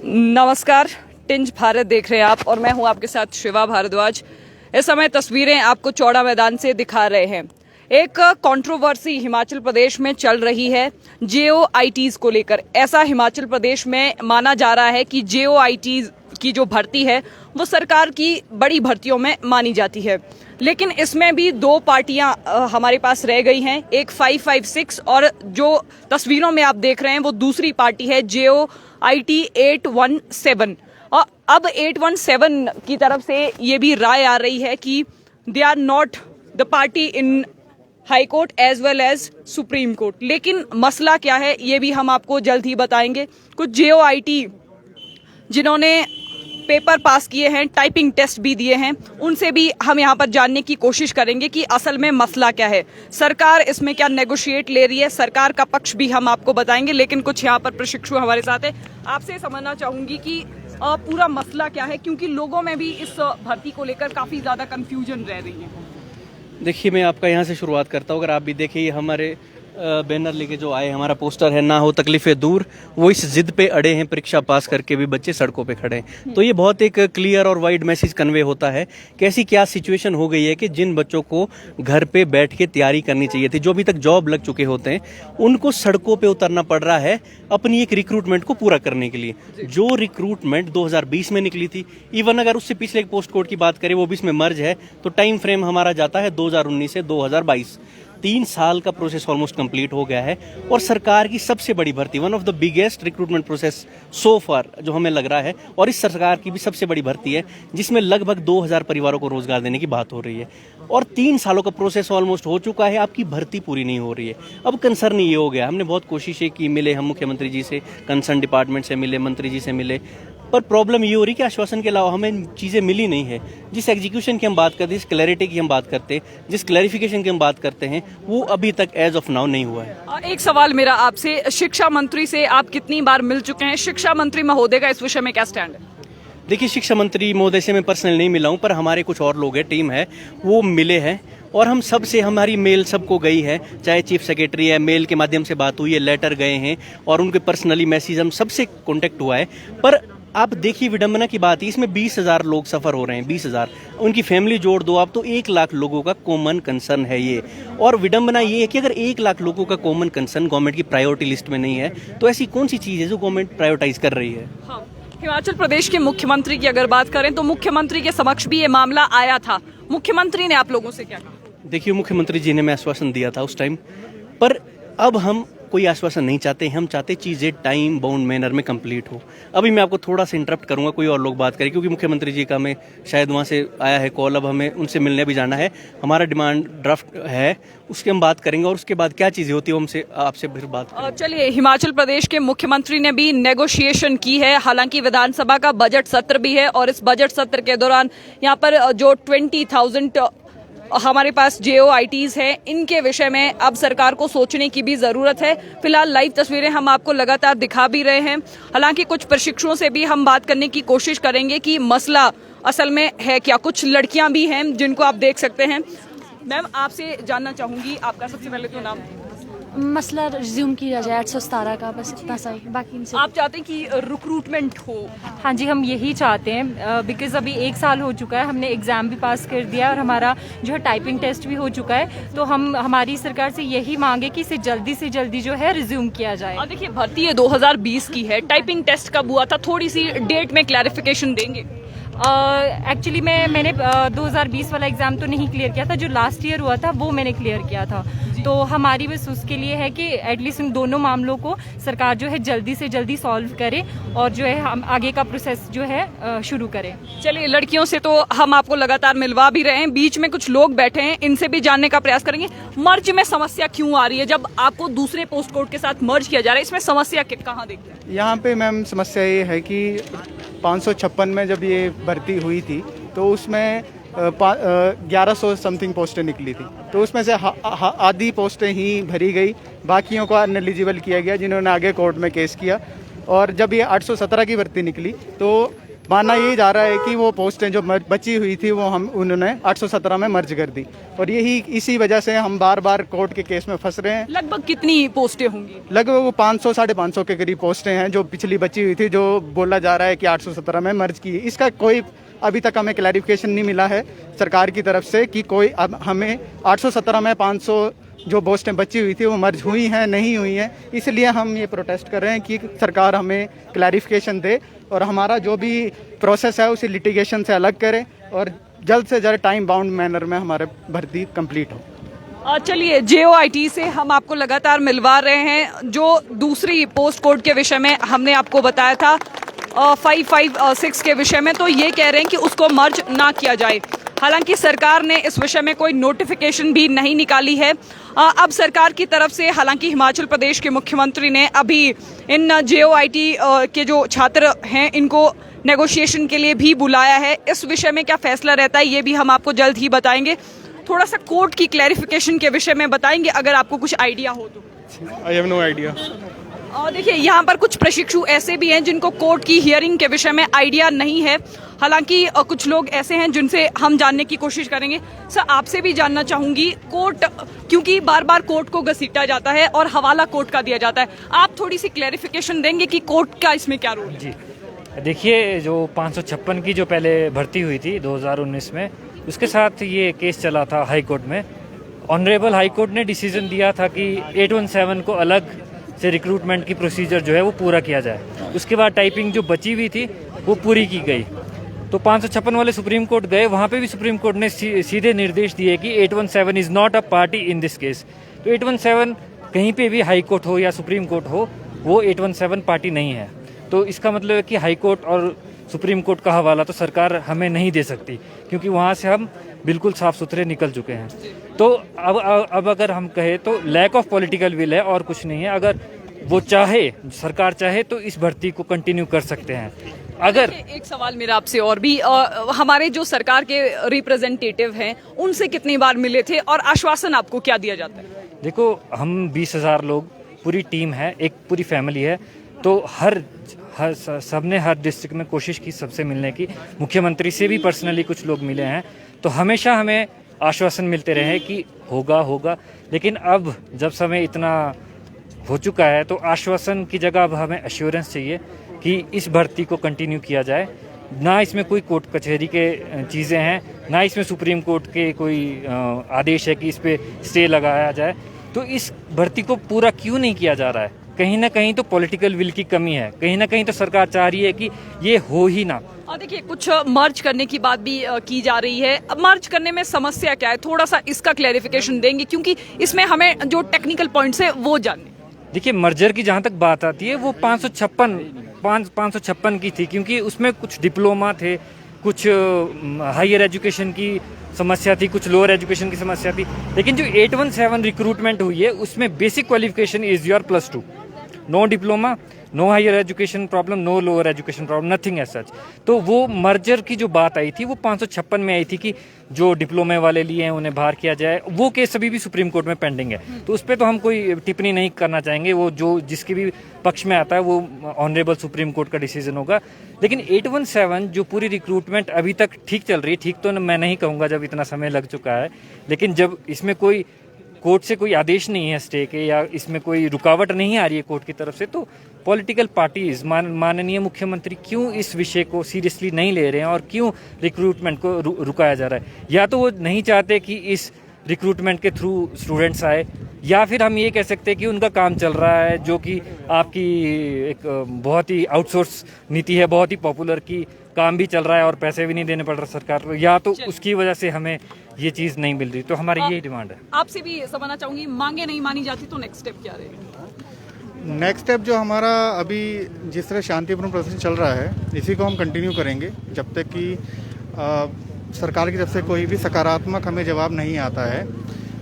नमस्कार, टिंज भारत देख रहे हैं आप और मैं हूं आपके साथ शिवा भारद्वाज। इस समय तस्वीरें आपको चौड़ा मैदान से दिखा रहे हैं। एक कंट्रोवर्सी हिमाचल प्रदेश में चल रही है JOITs को लेकर। ऐसा हिमाचल प्रदेश में माना जा रहा है कि JOITs की जो भर्ती है वो सरकार की बड़ी भर्तियों में मानी जाती है, लेकिन इसमें भी दो पार्टियां हमारे पास रह गई हैं, एक 556 और जो तस्वीरों में आप देख रहे हैं वो दूसरी पार्टी है JOIT 817। और अब 817 की तरफ से ये भी राय आ रही है कि they are not the party in High Court as well as Supreme Court. लेकिन मसला क्या है ये भी हम आपको जल्द ही बताएंगे। कुछ JOIT जिन्होंने पेपर पास किए हैं, टाइपिंग टेस्ट भी दिए हैं, उनसे भी हम यहाँ पर जानने की कोशिश करेंगे कि असल में मसला क्या है, सरकार इसमें क्या नेगोशिएट ले रही है। सरकार का पक्ष भी हम आपको बताएंगे, लेकिन कुछ यहाँ पर प्रशिक्षु हमारे साथ है। आपसे समझना चाहूंगी कि पूरा मसला क्या है, क्योंकि लोगों में भी इस भर्ती को लेकर काफी ज्यादा कंफ्यूजन रह रही है। देखिए, मैं आपका यहाँ से शुरुआत करता हूँ। अगर आप भी देखिए, हमारे बैनर लेके जो आए, हमारा पोस्टर है ना हो तकलीफें दूर, वो इस जिद पे अड़े हैं, परीक्षा पास करके भी बच्चे सड़कों पे खड़े हैं। तो ये बहुत एक क्लियर और वाइड मैसेज कन्वे होता है कि ऐसी क्या सिचुएशन हो गई है कि जिन बच्चों को घर पे बैठ के तैयारी करनी चाहिए थी, जो अभी तक जॉब लग चुके होते हैं, उनको सड़कों पे उतरना पड़ रहा है अपनी एक रिक्रूटमेंट को पूरा करने के लिए। जो रिक्रूटमेंट 2020 में निकली थी, इवन अगर उससे पिछले एक पोस्ट कोड की बात करें, वो भी इसमें मर्ज है, तो टाइम फ्रेम हमारा जाता है 2019 से 2022। 3 साल का प्रोसेस ऑलमोस्ट कंप्लीट हो गया है और सरकार की सबसे बड़ी भर्ती, one of the biggest recruitment process so far जो हमें लग रहा है, और इस सरकार की भी सबसे बड़ी भर्ती है जिसमें लगभग 2000 परिवारों को रोजगार देने की बात हो रही है। और 3 सालों का प्रोसेस ऑलमोस्ट हो चुका है, आपकी भर्ती पूरी नहीं हो रही है। अब कंसर्न ये हो गया, हमने बहुत कोशिशें की, मिले हम मुख्यमंत्री जी से, कंसर्न डिपार्टमेंट से मिले, मंत्री जी से मिले, पर प्रॉब्लम ये हो रही कि आश्वासन के अलावा हमें चीज़ें मिली नहीं है। जिस एग्जीक्यूशन की हम बात करते हैं, जिस क्लैरिटी की हम बात करते हैं, जिस क्लैरिफिकेशन की हम बात करते हैं, वो अभी तक एज ऑफ नाउ नहीं हुआ है। एक सवाल मेरा आपसे, शिक्षा मंत्री से आप कितनी बार मिल चुके हैं? शिक्षा मंत्री महोदय का इस विषय में क्या स्टैंड है? देखिए, शिक्षा मंत्री महोदय से मैं पर्सनल नहीं मिला हूँ, पर हमारे कुछ और लोग हैं, टीम है, वो मिले हैं और हम सब से, हमारी मेल सबको गई है, चाहे चीफ सेक्रेटरी है, मेल के माध्यम से बात हुई है, लेटर गए हैं और उनके पर्सनली मैसेज हम सबसे कॉन्टेक्ट हुआ है। पर आप देखिए, विडंबना की बात है, इसमें 20,000 लोग सफ़र हो रहे हैं, 20,000, उनकी फैमिली जोड़ दो आप तो 1 लाख लोगों का कॉमन कंसर्न है ये। और विडंबना ये है कि अगर 1 लाख लोगों का कॉमन कंसर्न गवर्नमेंट की प्रायोरिटी लिस्ट में नहीं है, तो ऐसी कौन सी चीज़ है जो गवर्नमेंट प्रायोरिटाइज कर रही है? हाँ। हिमाचल प्रदेश के मुख्यमंत्री की अगर बात करें तो मुख्यमंत्री के समक्ष भी ये मामला आया था, मुख्यमंत्री ने आप लोगों से क्या कहा? देखिए, मुख्यमंत्री जी ने मैं आश्वासन दिया था उस टाइम, पर अब हम कोई आश्वासन नहीं चाहते, हम चाहते चीज़ें टाइम बाउंड मैनर में कंप्लीट हो। अभी मैं आपको थोड़ा सा इंटरप्ट करूंगा, कोई और लोग बात करें, क्योंकि मुख्यमंत्री जी का हमें शायद वहाँ से आया है कॉल, अब हमें उनसे मिलने भी जाना है। हमारा डिमांड ड्राफ्ट है, उसके हम बात करेंगे और उसके बाद क्या चीज़ें होती है वो हमसे आपसे फिर बात करेंगे। चलिए, हिमाचल प्रदेश के मुख्यमंत्री ने भी नेगोशिएशन की है, हालांकि विधानसभा का बजट सत्र भी है और इस बजट सत्र के दौरान यहाँ पर जो 20,000 हमारे पास JOITs है, इनके विषय में अब सरकार को सोचने की भी जरूरत है। फिलहाल लाइव तस्वीरें हम आपको लगातार दिखा भी रहे हैं, हालांकि कुछ प्रशिक्षुओं से भी हम बात करने की कोशिश करेंगे कि मसला असल में है क्या। कुछ लड़कियां भी हैं जिनको आप देख सकते हैं। मैम, आपसे जानना चाहूंगी, आपका सबसे पहले तो नाम? मसला रिज्यूम किया जाए 817 का, बस इतना सही। बाकी इनसे आप चाहते हैं कि रिक्रूटमेंट हो? हाँ जी, हम यही चाहते हैं, बिकॉज अभी 1 साल हो चुका है, हमने एग्ज़ाम भी पास कर दिया और हमारा जो है टाइपिंग टेस्ट भी हो चुका है। तो हम, हमारी सरकार से यही मांगे कि इसे जल्दी से जल्दी जो है रिज्यूम किया जाए। देखिए, भर्ती ये 2020 की है, टाइपिंग टेस्ट कब हुआ था, थोड़ी सी डेट में क्लैरिफिकेशन देंगे? एक्चुअली मैंने 2020 वाला एग्ज़ाम तो नहीं क्लियर किया था, जो लास्ट ईयर हुआ था वो मैंने क्लियर किया था। तो हमारी बस उसके लिए है कि एटलीस्ट इन दोनों मामलों को सरकार जो है जल्दी से जल्दी सॉल्व करे और जो है हम आगे का प्रोसेस जो है शुरू करें। चलिए, लड़कियों से तो हम आपको लगातार मिलवा भी रहे हैं, बीच में कुछ लोग बैठे हैं, इनसे भी जानने का प्रयास करेंगे। मर्ज में समस्या क्यों आ रही है? जब आपको दूसरे पोस्ट कोड के साथ मर्ज किया जा रहा है, इसमें समस्या कहाँ देखते हैं? यहाँ पे मैम समस्या ये है कि 556 में जब ये भर्ती हुई थी तो उसमें 1100 समथिंग पोस्टें निकली थी, तो उसमें से आधी पोस्टें ही भरी गई, बाकियों को अनएलिजिबल किया गया जिन्होंने आगे कोर्ट में केस किया। और जब ये 817 की भर्ती निकली तो मानना यही जा रहा है कि वो पोस्टें जो बची हुई थी वो उन्होंने 817 में मर्ज कर दी, और यही इसी वजह से हम बार बार कोर्ट के केस में फंस रहे हैं। लगभग कितनी पोस्टें होंगी? लगभग वो 500 550 के करीब पोस्टें हैं जो पिछली बची हुई थी, जो बोला जा रहा है कि 817 में मर्ज की। इसका कोई अभी तक हमें क्लैरिफिकेशन नहीं मिला है सरकार की तरफ से कि कोई अब हमें 817 में 500 जो पोस्टें बची हुई थी वो मर्ज हुई हैं नहीं हुई हैं। इसलिए हम ये प्रोटेस्ट कर रहे हैं कि सरकार हमें क्लैरिफिकेशन दे और हमारा जो भी प्रोसेस है उसे लिटिगेशन से अलग करे और जल्द से जल्द टाइम बाउंड मैनर में हमारे भर्ती कंप्लीट हो। चलिए, JOIT से हम आपको लगातार मिलवा रहे हैं। जो दूसरी पोस्ट कोड के विषय में हमने आपको बताया था 556 के विषय में, तो ये कह रहे हैं कि उसको मर्ज ना किया जाए। हालांकि सरकार ने इस विषय में कोई नोटिफिकेशन भी नहीं निकाली है। अब सरकार की तरफ से, हालांकि हिमाचल प्रदेश के मुख्यमंत्री ने अभी इन JOIT के जो छात्र हैं इनको नेगोशिएशन के लिए भी बुलाया है। इस विषय में क्या फैसला रहता है ये भी हम आपको जल्द ही बताएंगे। थोड़ा सा कोर्ट की क्लैरिफिकेशन के विषय में बताएंगे अगर आपको कुछ आइडिया हो तो। I have no idea. और देखिए, यहाँ पर कुछ प्रशिक्षु ऐसे भी हैं जिनको कोर्ट की हियरिंग के विषय में आइडिया नहीं है। हालांकि कुछ लोग ऐसे हैं जिनसे हम जानने की कोशिश करेंगे। सर, आपसे भी जानना चाहूंगी, कोर्ट क्योंकि बार बार कोर्ट को घसीटा जाता है और हवाला कोर्ट का दिया जाता है, आप थोड़ी सी क्लैरिफिकेशन देंगे कि कोर्ट का इसमें क्या रोल है? जी देखिए, जो 556 की जो पहले भर्ती हुई थी 2019 में, उसके साथ ये केस चला था हाई कोर्ट में। ऑनरेबल हाई कोर्ट ने डिसीजन दिया था कि 817 को अलग से रिक्रूटमेंट की प्रोसीजर जो है वो पूरा किया जाए। उसके बाद टाइपिंग जो बची हुई थी वो पूरी की गई। तो 556 वाले सुप्रीम कोर्ट गए, वहाँ पे भी सुप्रीम कोर्ट ने सीधे निर्देश दिए कि 817 is not a party in this case. तो 817 कहीं पे भी हाई कोर्ट हो या सुप्रीम कोर्ट हो, वो 817 पार्टी नहीं है। तो इसका मतलब है कि हाई कोर्ट और सुप्रीम कोर्ट का हवाला तो सरकार हमें नहीं दे सकती, क्योंकि वहाँ से हम बिल्कुल साफ सुथरे निकल चुके हैं। तो अब अगर हम कहें तो लैक ऑफ पॉलिटिकल विल है और कुछ नहीं है। अगर वो चाहे, सरकार चाहे तो इस भर्ती को कंटिन्यू कर सकते हैं। अगर एक सवाल मेरा आपसे और भी, हमारे जो सरकार के रिप्रेजेंटेटिव हैं उनसे कितनी बार मिले थे और आश्वासन आपको क्या दिया जाता है? देखो, हम 20,000 लोग पूरी टीम है, एक पूरी फैमिली है। तो सबने हर डिस्ट्रिक्ट में कोशिश की सबसे मिलने की। मुख्यमंत्री से भी पर्सनली कुछ लोग मिले हैं, तो हमेशा हमें आश्वासन मिलते रहे कि होगा। लेकिन अब जब समय इतना हो चुका है तो आश्वासन की जगह अब हमें एश्योरेंस चाहिए कि इस भर्ती को कंटिन्यू किया जाए। ना इसमें कोई कोर्ट कचहरी के चीज़ें हैं, ना इसमें सुप्रीम कोर्ट के कोई आदेश है कि इस पे स्टे लगाया जाए। तो इस भर्ती को पूरा क्यों नहीं किया जा रहा है? कहीं ना कहीं तो पॉलिटिकल विल की कमी है, कहीं ना कहीं तो सरकार चाह रही है कि ये हो ही ना। और देखिए, कुछ मर्ज करने की बात भी की जा रही है। अब मर्ज करने में समस्या क्या है, थोड़ा सा इसका क्लैरिफिकेशन देंगे, क्योंकि इसमें हमें जो टेक्निकल पॉइंट्स है वो जानने। देखिए, मर्जर की जहाँ तक बात आती है वो 556 की थी, क्योंकि उसमें कुछ डिप्लोमा थे, कुछ हायर एजुकेशन की समस्या थी, कुछ लोअर एजुकेशन की समस्या थी। लेकिन जो 817 रिक्रूटमेंट हुई है उसमें basic qualification is your +2, no diploma, no higher education problem, no lower education problem, nothing as such. तो वो मर्जर की जो बात आई थी वो 556 में आई थी कि जो डिप्लोमे वाले लिए हैं उन्हें बाहर किया जाए। वो केस अभी भी सुप्रीम कोर्ट में पेंडिंग है, तो उस पर तो हम कोई टिप्पणी नहीं करना चाहेंगे। वो जो जिसके भी पक्ष में आता है वो ऑनरेबल सुप्रीम कोर्ट का डिसीजन होगा। लेकिन 817 जो पूरी रिक्रूटमेंट अभी तक ठीक चल रही है, ठीक तो मैं नहीं कहूँगा जब इतना समय लग चुका है, लेकिन जब इसमें कोई कोर्ट से कोई आदेश नहीं है स्टे के या इसमें कोई रुकावट नहीं आ रही है कोर्ट की तरफ से, तो पॉलिटिकल पार्टीज, माननीय मुख्यमंत्री क्यों इस विषय को सीरियसली नहीं ले रहे हैं और क्यों रिक्रूटमेंट को रुकाया जा रहा है? या तो वो नहीं चाहते कि इस रिक्रूटमेंट के थ्रू स्टूडेंट्स आए, या फिर हम ये कह सकते हैं कि उनका काम चल रहा है जो कि आपकी एक बहुत ही आउटसोर्स नीति है, बहुत ही पॉपुलर की काम भी चल रहा है और पैसे भी नहीं देने पड़ रहे सरकार को, या तो उसकी वजह से हमें ये चीज़ नहीं मिल रही। तो हमारी यही डिमांड है। आपसे भी समझना चाहूंगी, मांगे नहीं मानी जाती तो नेक्स्ट स्टेप क्या रहेगा? नेक्स्ट स्टेप जो हमारा अभी जिस तरह शांतिपूर्ण प्रदर्शन चल रहा है इसी को हम कंटिन्यू करेंगे जब तक कि सरकार की तरफ से कोई भी सकारात्मक हमें जवाब नहीं आता है,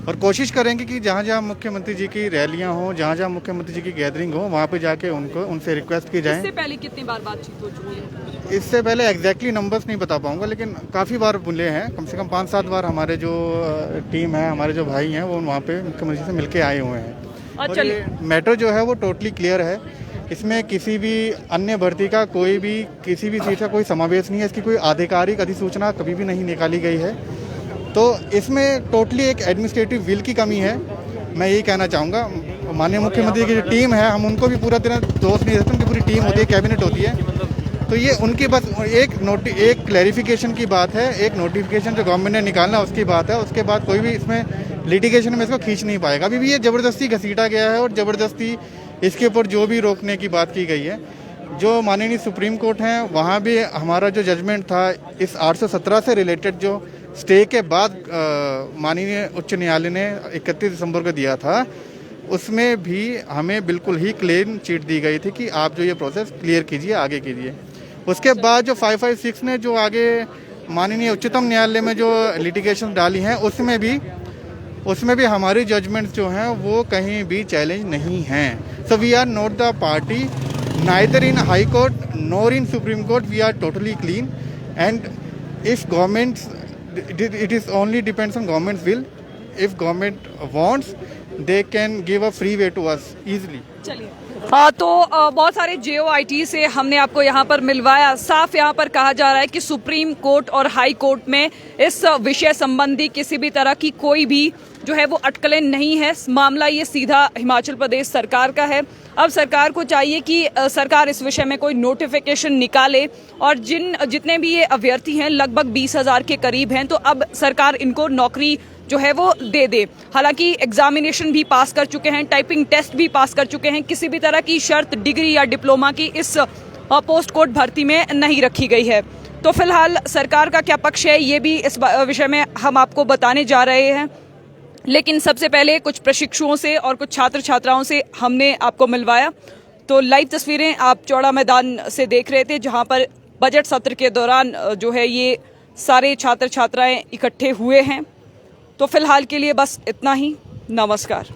और कोशिश करेंगे कि जहाँ जहाँ मुख्यमंत्री जी की रैलियाँ हों, जहाँ जहाँ मुख्यमंत्री जी की गैदरिंग हो, वहाँ पे जाके उनसे रिक्वेस्ट की जाए। इससे पहले कितनी बार बातचीत हो चुकी है? इससे पहले एग्जैक्टली नंबर्स नहीं बता पाऊंगा, लेकिन काफ़ी बार मिले हैं, कम से कम 5-7 बार हमारे जो टीम है, हमारे जो भाई हैं वो वहाँ पे मुख्यमंत्री से मिलके आए हुए हैं। और ये मैटर जो है वो टोटली क्लियर है इसमें किसी भी अन्य भर्ती का कोई भी किसी भी चीज़ का कोई समावेश नहीं है। इसकी कोई आधिकारिक अधिसूचना कभी भी नहीं निकाली गई है। तो इसमें टोटली एक एडमिनिस्ट्रेटिव विल की कमी है। मैं यही कहना चाहूँगा, माननीय मुख्यमंत्री की जो टीम है, हम उनको भी पूरा दिन दोष नहीं देते, उनकी पूरी टीम होती है, कैबिनेट होती है। तो ये उनकी बस एक क्लैरिफिकेशन की बात है, एक नोटिफिकेशन जो गवर्नमेंट ने निकालना उसकी बात है। उसके बाद कोई भी इसमें लिटिगेशन में इसको खींच नहीं पाएगा। अभी भी ये ज़बरदस्ती घसीटा गया है और ज़बरदस्ती इसके ऊपर जो भी रोकने की बात की गई है। जो माननीय सुप्रीम कोर्ट हैं, वहाँ भी हमारा जो जजमेंट था इस 817 से रिलेटेड जो स्टे के बाद माननीय उच्च न्यायालय ने 31 दिसंबर को दिया था, उसमें भी हमें बिल्कुल ही क्लीन चिट दी गई थी कि आप जो ये प्रोसेस क्लियर कीजिए, आगे कीजिए। उसके बाद जो 556 ने जो आगे माननीय उच्चतम न्यायालय में जो लिटिगेशन डाली हैं, उसमें भी हमारी जजमेंट जो हैं वो कहीं भी चैलेंज नहीं हैं। So we are not the party neither in High Court nor in Supreme Court. We are totally clean and if government it is only depends on government's will. If government wants, they can give a free way to us easily. चलिए तो बहुत सारे JOIT से हमने आपको यहाँ पर मिलवाया। साफ यहाँ पर कहा जा रहा है कि सुप्रीम कोर्ट और हाई कोर्ट में इस विषय संबंधी किसी भी तरह की कोई भी जो है वो अटकलें नहीं है। मामला ये सीधा हिमाचल प्रदेश सरकार का है। अब सरकार को चाहिए कि सरकार इस विषय में कोई नोटिफिकेशन निकाले और जितने भी ये अभ्यर्थी हैं, लगभग 20,000 के करीब हैं, तो अब सरकार इनको नौकरी जो है वो दे। हालांकि एग्जामिनेशन भी पास कर चुके हैं, टाइपिंग टेस्ट भी पास कर चुके हैं, किसी भी तरह की शर्त डिग्री या डिप्लोमा की इस पोस्ट कोड भर्ती में नहीं रखी गई है। तो फिलहाल सरकार का क्या पक्ष है, ये भी इस विषय में हम आपको बताने जा रहे हैं। लेकिन सबसे पहले कुछ प्रशिक्षुओं से और कुछ छात्र छात्राओं से हमने आपको मिलवाया। तो लाइव तस्वीरें आप चौड़ा मैदान से देख रहे थे, जहां पर बजट सत्र के दौरान जो है ये सारे छात्र छात्राएं इकट्ठे हुए हैं। तो फिलहाल के लिए बस इतना ही। नमस्कार।